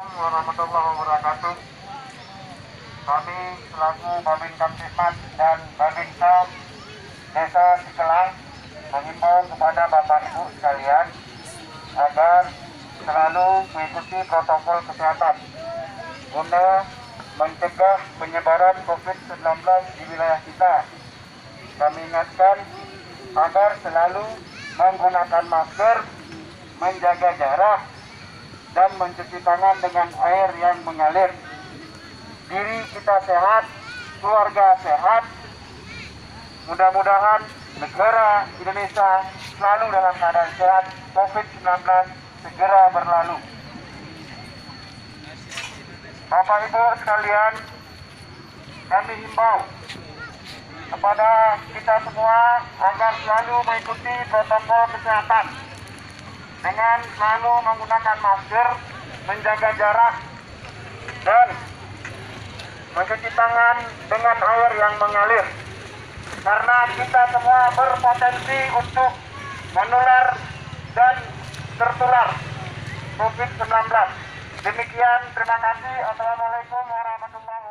Warahmatullahi wabarakatuh. Kami selaku Babin Kamtipmas dan Babinsa Desa Sikelang mengimbau kepada Bapak Ibu sekalian agar selalu mengikuti protokol kesehatan guna mencegah penyebaran COVID-19 di wilayah kita. Kami ingatkan agar selalu menggunakan masker, menjaga jarak, dan mencuci tangan dengan air yang mengalir. Diri kita sehat, keluarga sehat. Mudah-mudahan negara Indonesia selalu dalam keadaan sehat, COVID-19 segera berlalu. Bapak Ibu sekalian, kami himbau kepada kita semua agar selalu mengikuti protokol kesehatan dengan selalu menggunakan masker, menjaga jarak, dan mencuci tangan dengan air yang mengalir. Karena kita semua berpotensi untuk menular dan tertular COVID-19. Demikian, terima kasih. Assalamualaikum warahmatullahi wabarakatuh.